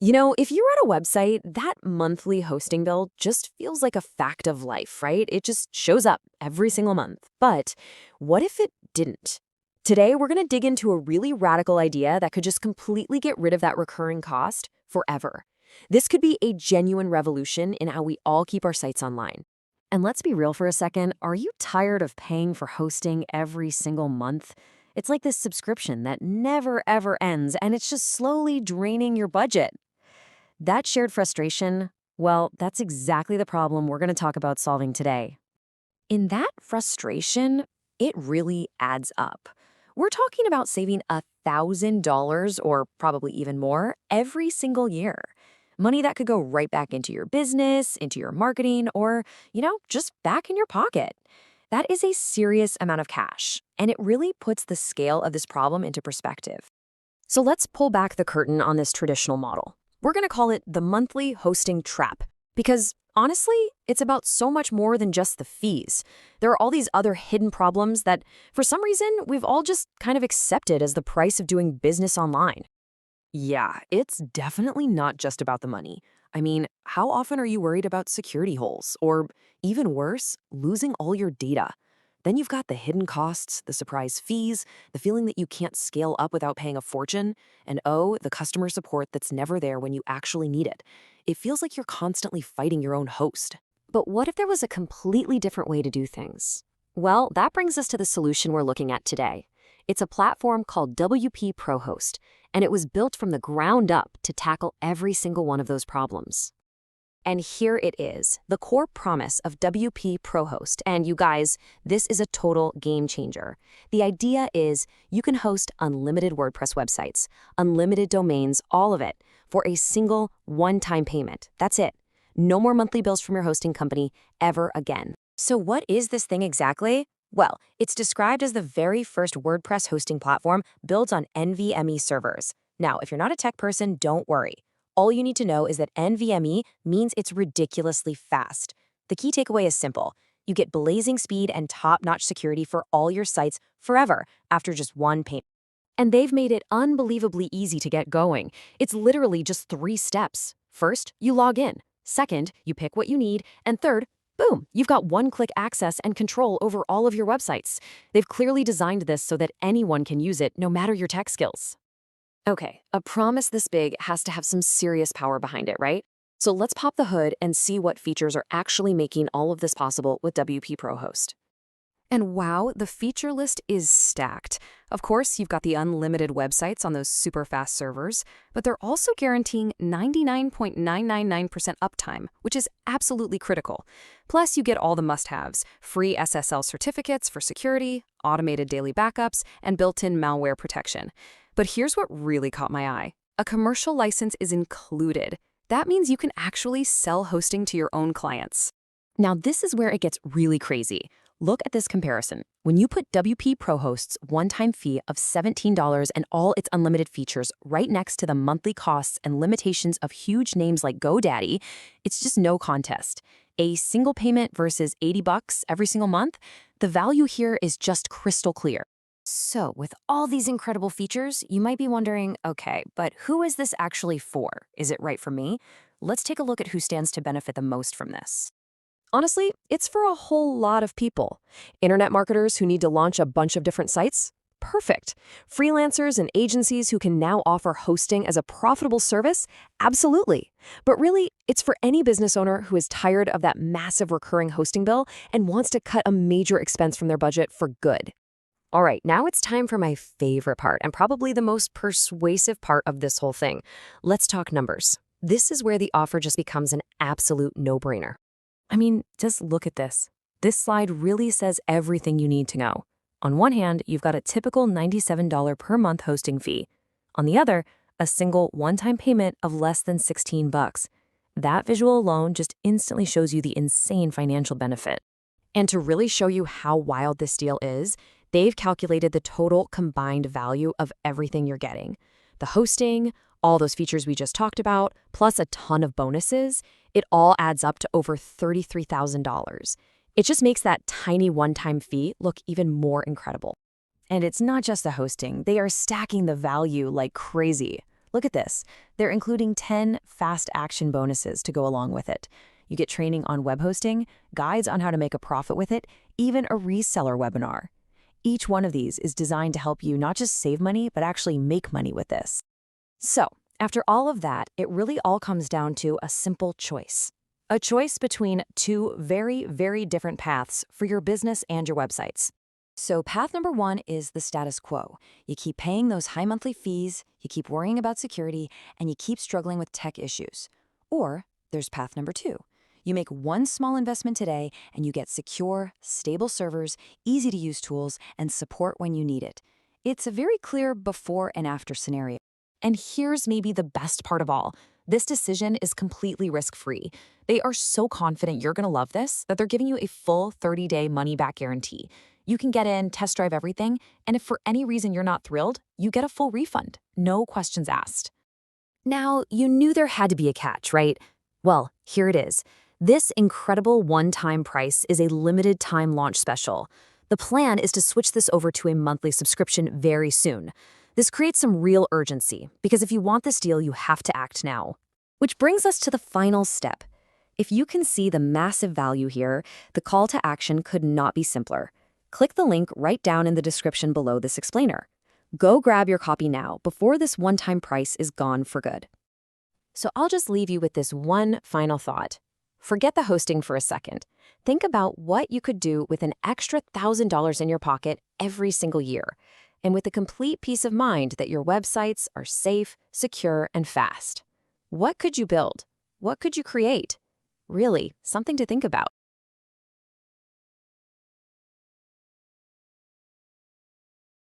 If you run a website, that monthly hosting bill just feels like a fact of life, right? It just shows up every single month. But what if it didn't? Today, we're going to dig into a really radical idea that could just completely get rid of that recurring cost forever. This could be a genuine revolution in how we all keep our sites online. And let's be real for a second, are you tired of paying for hosting every single month? It's like this subscription that never ever ends, and it's just slowly draining your budget. That shared frustration, well, that's exactly the problem we're going to talk about solving today. In that frustration, it really adds up. We're talking about saving $1,000 or probably even more every single year. Money that could go right back into your business, into your marketing, or, just back in your pocket. That is a serious amount of cash, and it really puts the scale of this problem into perspective. So let's pull back the curtain on this traditional model. We're going to call it the monthly hosting trap, because honestly, it's about so much more than just the fees. There are all these other hidden problems that, for some reason, we've all just kind of accepted as the price of doing business online. Yeah, it's definitely not just about the money. I mean, how often are you worried about security holes, or even worse, losing all your data? Then you've got the hidden costs, the surprise fees, the feeling that you can't scale up without paying a fortune, and oh, the customer support that's never there when you actually need it. It feels like you're constantly fighting your own host. But what if there was a completely different way to do things? Well, that brings us to the solution we're looking at today. It's a platform called WP ProHost, and it was built from the ground up to tackle every single one of those problems. And here it is, the core promise of WP ProHost. And you guys, this is a total game changer. The idea is you can host unlimited WordPress websites, unlimited domains, all of it, for a single one-time payment. That's it. No more monthly bills from your hosting company ever again. So what is this thing exactly? Well, it's described as the very first WordPress hosting platform built on NVMe servers. Now, if you're not a tech person, don't worry. All you need to know is that NVMe means it's ridiculously fast. The key takeaway is simple. You get blazing speed and top-notch security for all your sites forever after just one payment. And they've made it unbelievably easy to get going. It's literally just 3 steps. First, you log in. Second, you pick what you need. And third, boom, you've got one-click access and control over all of your websites. They've clearly designed this so that anyone can use it, no matter your tech skills. Okay, a promise this big has to have some serious power behind it, right? So let's pop the hood and see what features are actually making all of this possible with WP ProHost. And wow, the feature list is stacked. Of course, you've got the unlimited websites on those super fast servers, but they're also guaranteeing 99.999% uptime, which is absolutely critical. Plus, you get all the must-haves: free SSL certificates for security, automated daily backups, and built-in malware protection. But here's what really caught my eye. A commercial license is included. That means you can actually sell hosting to your own clients. Now, this is where it gets really crazy. Look at this comparison. When you put WP ProHost's one-time fee of $17 and all its unlimited features right next to the monthly costs and limitations of huge names like GoDaddy, it's just no contest. A single payment versus $80 every single month, the value here is just crystal clear. So, with all these incredible features, you might be wondering, okay, but who is this actually for? Is it right for me? Let's take a look at who stands to benefit the most from this. Honestly, it's for a whole lot of people. Internet marketers who need to launch a bunch of different sites? Perfect. Freelancers and agencies who can now offer hosting as a profitable service? Absolutely. But really, it's for any business owner who is tired of that massive recurring hosting bill and wants to cut a major expense from their budget for good. All right, now it's time for my favorite part and probably the most persuasive part of this whole thing. Let's talk numbers. This is where the offer just becomes an absolute no-brainer. I mean, just look at this. This slide really says everything you need to know. On one hand, you've got a typical $97 per month hosting fee. On the other, a single one-time payment of less than $16. That visual alone just instantly shows you the insane financial benefit. And to really show you how wild this deal is, they've calculated the total combined value of everything you're getting. The hosting, all those features we just talked about, plus a ton of bonuses, it all adds up to over $33,000. It just makes that tiny one-time fee look even more incredible. And it's not just the hosting. They are stacking the value like crazy. Look at this. They're including 10 fast action bonuses to go along with it. You get training on web hosting, guides on how to make a profit with it, even a reseller webinar. Each one of these is designed to help you not just save money, but actually make money with this. So, after all of that, it really all comes down to a simple choice. A choice between two very, very different paths for your business and your websites. So path number one is the status quo. You keep paying those high monthly fees, you keep worrying about security, and you keep struggling with tech issues. Or there's path number two. You make one small investment today and you get secure, stable servers, easy-to-use tools, and support when you need it. It's a very clear before and after scenario. And here's maybe the best part of all. This decision is completely risk-free. They are so confident you're going to love this that they're giving you a full 30-day money-back guarantee. You can get in, test drive everything, and if for any reason you're not thrilled, you get a full refund. No questions asked. Now, you knew there had to be a catch, right? Well, here it is. This incredible one-time price is a limited-time launch special. The plan is to switch this over to a monthly subscription very soon. This creates some real urgency, because if you want this deal, you have to act now. Which brings us to the final step. If you can see the massive value here, the call to action could not be simpler. Click the link right down in the description below this explainer. Go grab your copy now before this one-time price is gone for good. So I'll just leave you with this one final thought. Forget the hosting for a second. Think about what you could do with an extra $1,000 in your pocket every single year, and with the complete peace of mind that your websites are safe, secure, and fast. What could you build? What could you create? Really, something to think about.